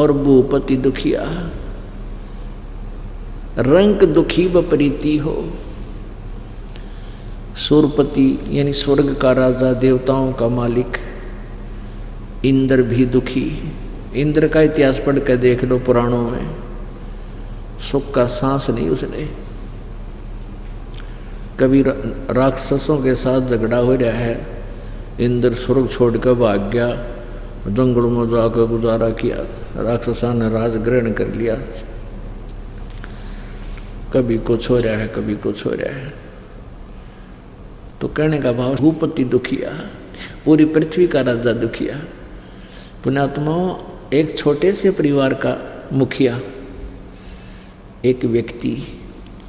और भूपति दुखिया, रंक दुखी बपरीति हो। सुरपति यानी स्वर्ग का राजा, देवताओं का मालिक इंद्र भी दुखी। इंद्र का इतिहास पढ़ कर देख लो पुराणों में, सुख का सांस नहीं उसने। कभी राक्षसों के साथ झगड़ा हो रहा है, इंद्र स्वर्ग छोड़कर भाग गया, जंगल में जाकर गुजारा किया, राक्षसा ने राज ग्रहण कर लिया। कभी कुछ हो रहा है, कभी कुछ हो रहा है। तो कहने का भाव, भूपति दुखिया, पूरी पृथ्वी का राजा दुखिया। पुण्यात्माओं, एक छोटे से परिवार का मुखिया, एक व्यक्ति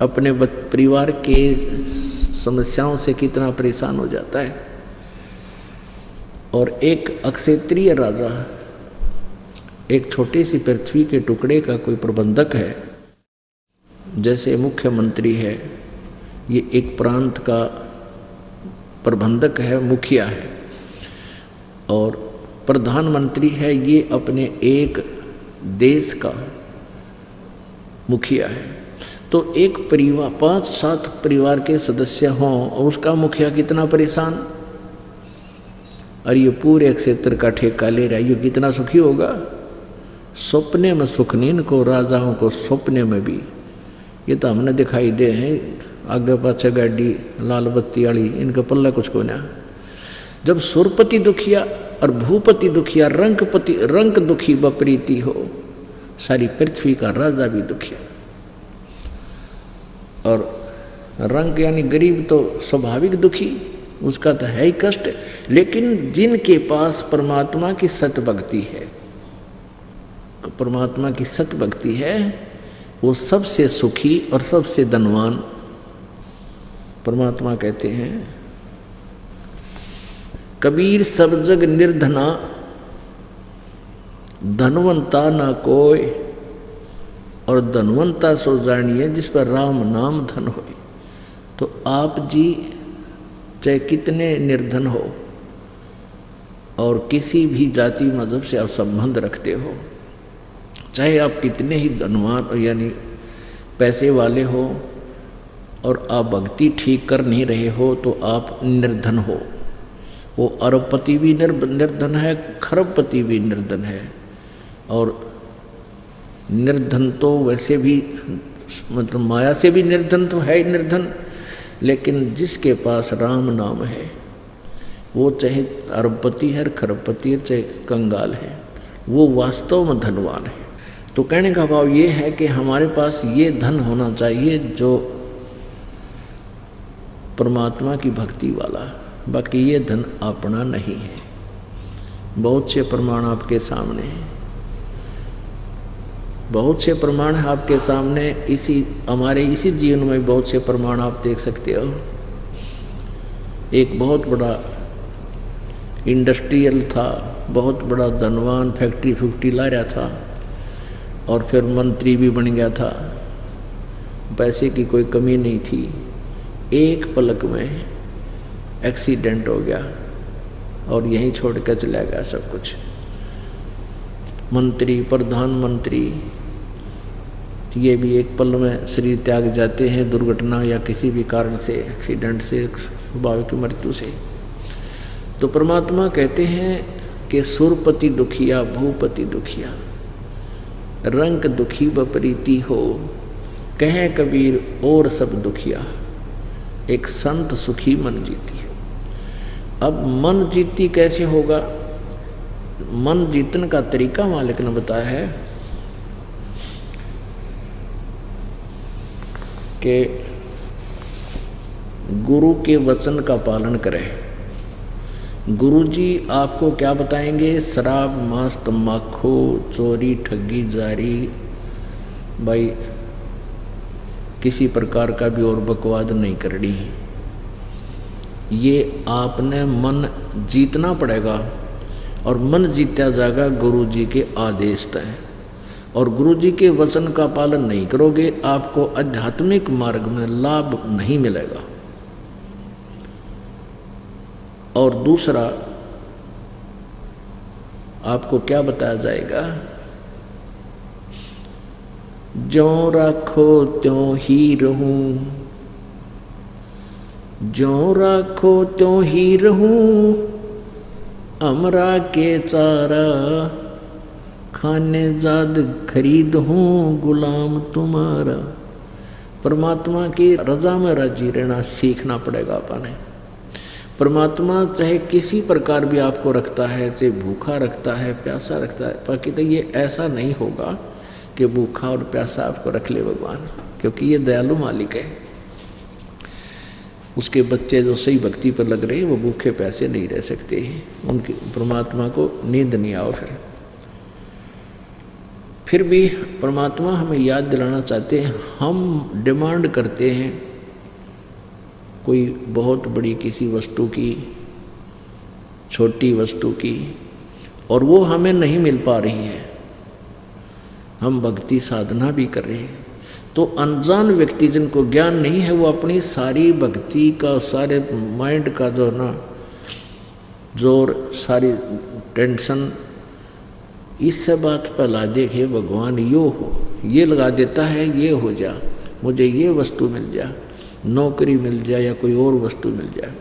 अपने परिवार के समस्याओं से कितना परेशान हो जाता है। और एक अक्षेत्रीय राजा, एक छोटी सी पृथ्वी के टुकड़े का कोई प्रबंधक है, जैसे मुख्यमंत्री है, ये एक प्रांत का प्रबंधक है, मुखिया है, और प्रधानमंत्री है, ये अपने एक देश का मुखिया है। तो एक परिवार 5-7 परिवार के सदस्य हों और उसका मुखिया कितना परेशान, और ये पूरे क्षेत्र का ठेका ले रहा है, ये कितना सुखी होगा। सपने में सुख नहीं इनको, राजाओं को सपने में भी। ये तो हमने दिखाई दे हैं, आगे पाछे गाड़ी लाल बत्ती वाली, इनका पल्ला कुछ को ना। जब सुरपति दुखिया और भूपति दुखिया, रंक दुखी बपरीति हो, सारी पृथ्वी का राजा भी दुखिया। और रंक यानी गरीब तो स्वाभाविक दुखी, उसका तो है ही कष्ट। लेकिन जिनके पास परमात्मा की सत भक्ति है, परमात्मा की सत भक्ति है, वो सबसे सुखी और सबसे धनवान। परमात्मा कहते हैं, कबीर सब जग निर्धना, धनवंता ना कोय, और धनवंता सो जानिए जिस पर राम नाम धन होए। तो आप जी चाहे कितने निर्धन हो और किसी भी जाति मजहब से आप संबंध रखते हो, चाहे आप कितने ही धनवान यानी पैसे वाले हो और आप भक्ति ठीक कर नहीं रहे हो, तो आप निर्धन हो। वो अरबपति भी निर्धन है, खरबपति भी निर्धन है। और निर्धन तो वैसे भी मतलब माया से भी निर्धन तो है ही निर्धन, लेकिन जिसके पास राम नाम है, वो चाहे अरबपति है, खरबपति है, चाहे कंगाल है, वो वास्तव में धनवान है। तो कहने का भाव ये है कि हमारे पास ये धन होना चाहिए जो परमात्मा की भक्ति वाला, बाकी ये धन अपना नहीं है। बहुत से प्रमाण आपके सामने हैं, बहुत से प्रमाण है आपके सामने। हमारे इसी जीवन में बहुत से प्रमाण आप देख सकते हो। एक बहुत बड़ा इंडस्ट्रियल था, बहुत बड़ा धनवान, फैक्ट्री ला रहा था, और फिर मंत्री भी बन गया था, पैसे की कोई कमी नहीं थी। एक पलक में एक्सीडेंट हो गया और यहीं छोड़ कर चला गया सब कुछ। मंत्री, प्रधानमंत्री, ये भी एक पल में शरीर त्याग जाते हैं, दुर्घटना या किसी भी कारण से, एक्सीडेंट से, स्वाभाविक मृत्यु से। तो परमात्मा कहते हैं कि सुरपति दुखिया, भूपति दुखिया, रंक दुखी बपरीति हो। कहे कबीर और सब दुखिया, एक संत सुखी मन जीती है। अब मन जीती कैसे होगा? मन जीतने का तरीका मालिक ने बताया है कि गुरु के वचन का पालन करें। गुरु जी आपको क्या बताएंगे? शराब, मांस, तम्बाकू, चोरी, ठगी, जारी, भाई किसी प्रकार का भी और बकवाद नहीं करनी। ये आपने मन जीतना पड़ेगा, और मन जीता जाएगा गुरु जी के आदेश तय। और गुरु जी के वचन का पालन नहीं करोगे, आपको आध्यात्मिक मार्ग में लाभ नहीं मिलेगा। और दूसरा आपको क्या बताया जाएगा ज्यों राखो त्यों ही रहूं, ज्यों राखो त्यों ही रहूं, हमरा के चारा, खाने जाद खरीद हूँ गुलाम तुम्हारा। परमात्मा की रजा में राजी रहना सीखना पड़ेगा अपने। परमात्मा चाहे किसी प्रकार भी आपको रखता है, चाहे भूखा रखता है, प्यासा रखता है, बाकी तो ये ऐसा नहीं होगा कि भूखा और प्यासा आपको रख ले भगवान, क्योंकि ये दयालु मालिक है। उसके बच्चे जो सही भक्ति पर लग रहे हैं वो भूखे प्यासे नहीं रह सकते हैं, उनकी परमात्मा को नींद नहीं आओ। फिर भी परमात्मा हमें याद दिलाना चाहते हैं, हम डिमांड करते हैं कोई बहुत बड़ी किसी वस्तु की, छोटी वस्तु की, और वो हमें नहीं मिल पा रही है। हम भक्ति साधना भी कर रहे हैं, तो अनजान व्यक्ति जिनको ज्ञान नहीं है वो अपनी सारी भक्ति का, सारे माइंड का जो ना जोर, सारी टेंशन इस बात पर ला देखे भगवान यो हो, ये लगा देता है, ये हो जा, मुझे ये वस्तु मिल जा, नौकरी मिल जाए या कोई और वस्तु मिल जाए।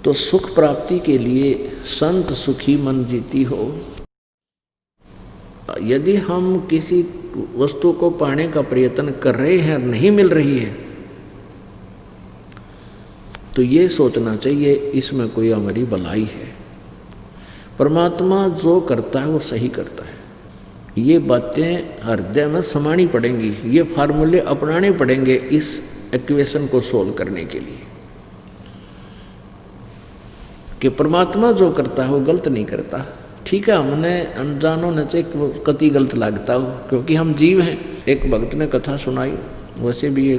तो सुख प्राप्ति के लिए संत सुखी मन जीती हो। यदि हम किसी वस्तु को पाने का प्रयत्न कर रहे हैं और नहीं मिल रही है, तो ये सोचना चाहिए इसमें कोई हमारी भलाई है। परमात्मा जो करता है वो सही करता है। ये बातें हृदय में समानी पड़ेंगी, ये फार्मूले अपनाने पड़ेंगे इस इक्वेशन को सोल्व करने के लिए, कि परमात्मा जो करता है वो गलत नहीं करता। ठीक है, हमने अनजानों ने चाहे कति गलत लगता हो, क्योंकि हम जीव हैं। एक भक्त ने कथा सुनाई, वैसे भी ये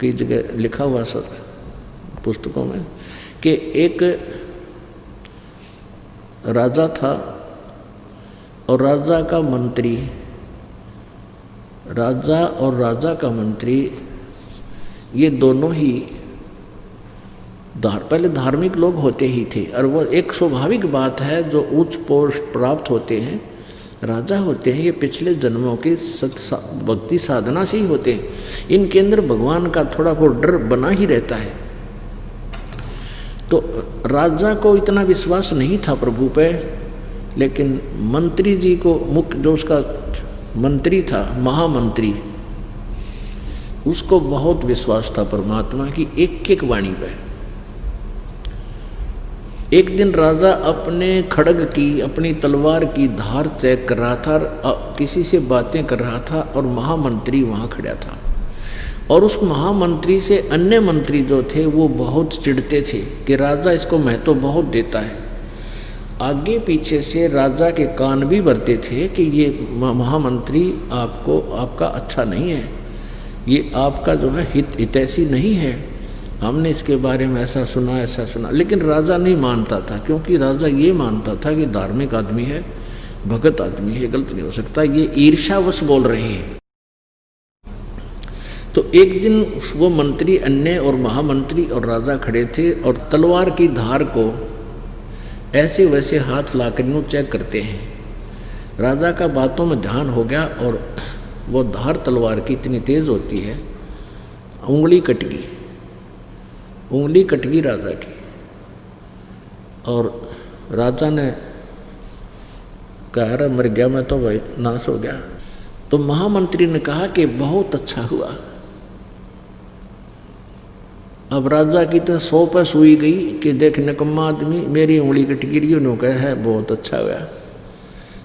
कई जगह लिखा हुआ सर पुस्तकों में, कि एक राजा था और राजा का मंत्री, राजा और राजा का मंत्री ये दोनों ही पहले धार्मिक लोग होते ही थे। और वो एक स्वाभाविक बात है, जो उच्च पोस्ट प्राप्त होते हैं, राजा होते हैं, ये पिछले जन्मों की भक्ति साधना से ही होते हैं। इनके अंदर भगवान का थोड़ा बहुत डर बना ही रहता है। तो राजा को इतना विश्वास नहीं था प्रभु पे, लेकिन मंत्री जी को, मुख्य जो उसका मंत्री था, महामंत्री, उसको बहुत विश्वास था परमात्मा की एक एक वाणी पे। एक दिन राजा अपने खड्ग की, अपनी तलवार की धार चेक कर रहा था, किसी से बातें कर रहा था, और महामंत्री वहाँ खड़ा था। और उस महामंत्री से अन्य मंत्री जो थे वो बहुत चिढ़ते थे कि राजा इसको महत्व बहुत देता है। आगे पीछे से राजा के कान भी भरते थे कि ये महामंत्री आपका अच्छा नहीं है, ये आपका जो है हितैषी नहीं है, हमने इसके बारे में ऐसा सुना। लेकिन राजा नहीं मानता था, क्योंकि राजा ये मानता था कि धार्मिक आदमी है, भगत आदमी है, गलत नहीं हो सकता, ये ईर्ष्यावश बोल रहे हैं। तो एक दिन वो मंत्री, अन्य और महामंत्री और राजा खड़े थे और तलवार की धार को ऐसे वैसे हाथ लाकर यूँ चेक करते हैं। राजा का बातों में ध्यान हो गया और वो धार तलवार की इतनी तेज होती है, उंगली कट गई राजा की। और राजा ने कहा, अरे मर गया मैं तो, भाई नाश हो गया। तो महामंत्री ने कहा कि बहुत अच्छा हुआ। अब राजा की तो 100 पे सुई गई कि देख निकम्मा आदमी, मेरी उंगली कट गिरी, उन्होंने कहा है बहुत अच्छा हुआ।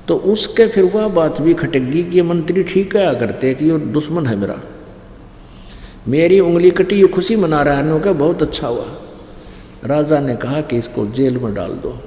तो उसके फिर वह बात भी खटक गई कि ये मंत्री ठीक कहा करते कि ये दुश्मन है मेरा, मेरी उंगली कटी, ये खुशी मना रहा है, उन्होंने कहा बहुत अच्छा हुआ। राजा ने कहा कि इसको जेल में डाल दो।